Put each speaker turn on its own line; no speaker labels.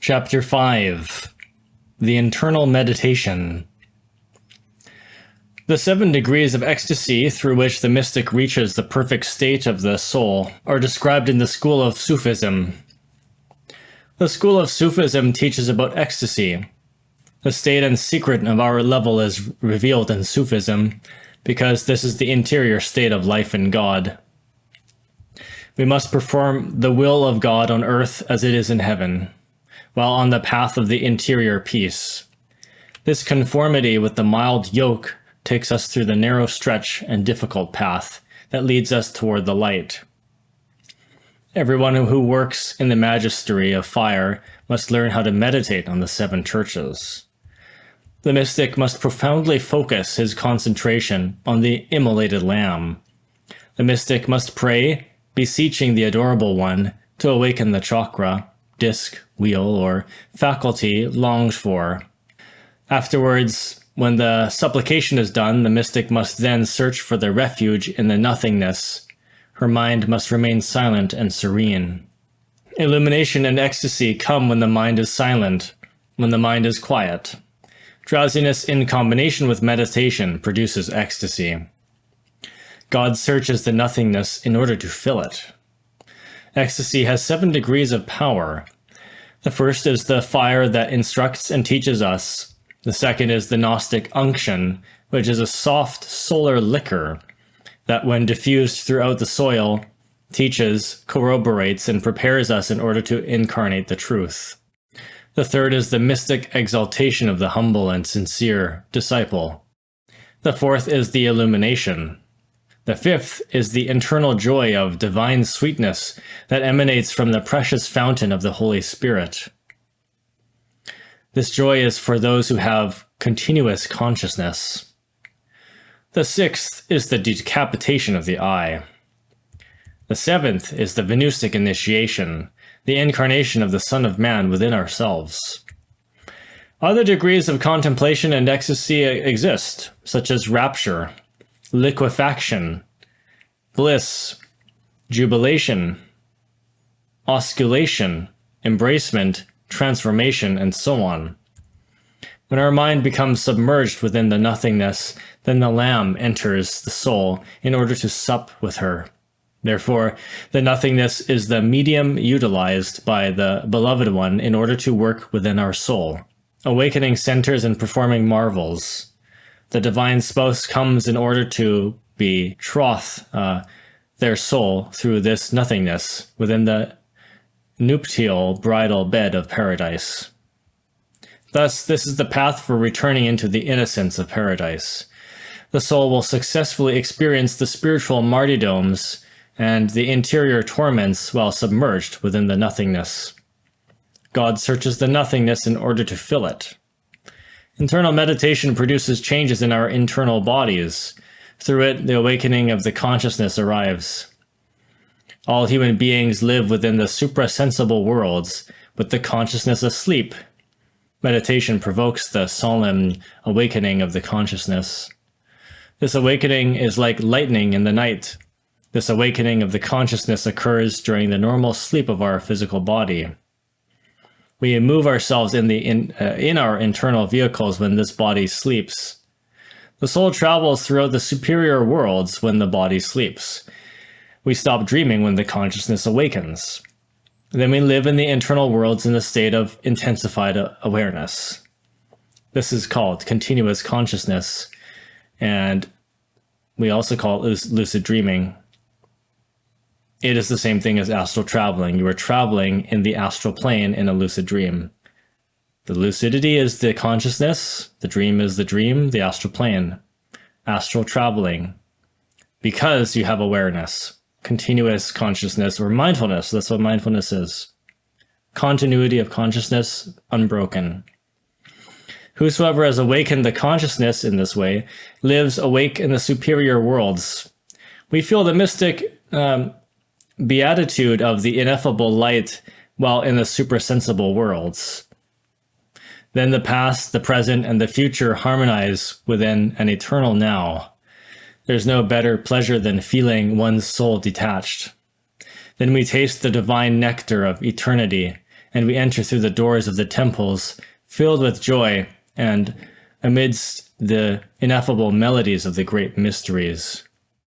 Chapter 5. The Internal Meditation. The 7 degrees of ecstasy through which the mystic reaches the perfect state of the soul are described in the school of Sufism. The school of Sufism teaches about ecstasy. The state and secret of our level is revealed in Sufism, because this is the interior state of life in God. We must perform the will of God on earth as it is in heaven, while on the path of the interior peace. This conformity with the mild yoke takes us through the narrow stretch and difficult path that leads us toward the light. Everyone who works in the magistery of fire must learn how to meditate on the 7 churches. The mystic must profoundly focus his concentration on the immolated Lamb. The mystic must pray, beseeching the Adorable One to awaken the chakra, disc, wheel, or faculty longed for. Afterwards, when the supplication is done, the mystic must then search for the refuge in the nothingness. Her mind must remain silent and serene. Illumination and ecstasy come when the mind is silent, when the mind is quiet. Drowsiness in combination with meditation produces ecstasy. God searches the nothingness in order to fill it. Ecstasy has 7 degrees of power. The first is the fire that instructs and teaches us. The second is the Gnostic unction, which is a soft solar liquor that, when diffused throughout the soil, teaches, corroborates, and prepares us in order to incarnate the truth. The third is the mystic exaltation of the humble and sincere disciple. The fourth is the illumination. The fifth is the internal joy of divine sweetness that emanates from the precious fountain of the Holy Spirit. This joy is for those who have continuous consciousness. The sixth is the decapitation of the eye. The seventh is the Venustic initiation, the incarnation of the Son of Man within ourselves. Other degrees of contemplation and ecstasy exist, such as rapture, liquefaction, bliss, jubilation, osculation, embracement, transformation, and so on. When our mind becomes submerged within the nothingness, then the Lamb enters the soul in order to sup with her. Therefore, the nothingness is the medium utilized by the Beloved One in order to work within our soul, awakening centers and performing marvels. The divine spouse comes in order to betroth their soul through this nothingness within the nuptial bridal bed of paradise. Thus, this is the path for returning into the innocence of paradise. The soul will successfully experience the spiritual martyrdoms and the interior torments while submerged within the nothingness. God searches the nothingness in order to fill it. Internal meditation produces changes in our internal bodies. Through it, the awakening of the consciousness arrives. All human beings live within the suprasensible worlds, with the consciousness asleep. Meditation provokes the solemn awakening of the consciousness. This awakening is like lightning in the night. This awakening of the consciousness occurs during the normal sleep of our physical body. We move ourselves in our internal vehicles when this body sleeps. The soul travels throughout the superior worlds when the body sleeps. We stop dreaming when the consciousness awakens. Then we live in the internal worlds in the state of intensified awareness. This is called continuous consciousness, and we also call it lucid dreaming. It is the same thing as astral traveling. You are traveling in the astral plane in a lucid dream. The lucidity is the consciousness, the dream is the dream, the astral plane. Astral traveling. Because you have awareness, continuous consciousness, or mindfulness. That's what mindfulness is. Continuity of consciousness, unbroken. Whosoever has awakened the consciousness in this way lives awake in the superior worlds. We feel the mystic beatitude of the ineffable light while in the suprasensible worlds. Then the past, the present, and the future harmonize within an eternal now. There's no better pleasure than feeling one's soul detached. Then we taste the divine nectar of eternity and we enter through the doors of the temples, filled with joy and amidst the ineffable melodies of the great mysteries.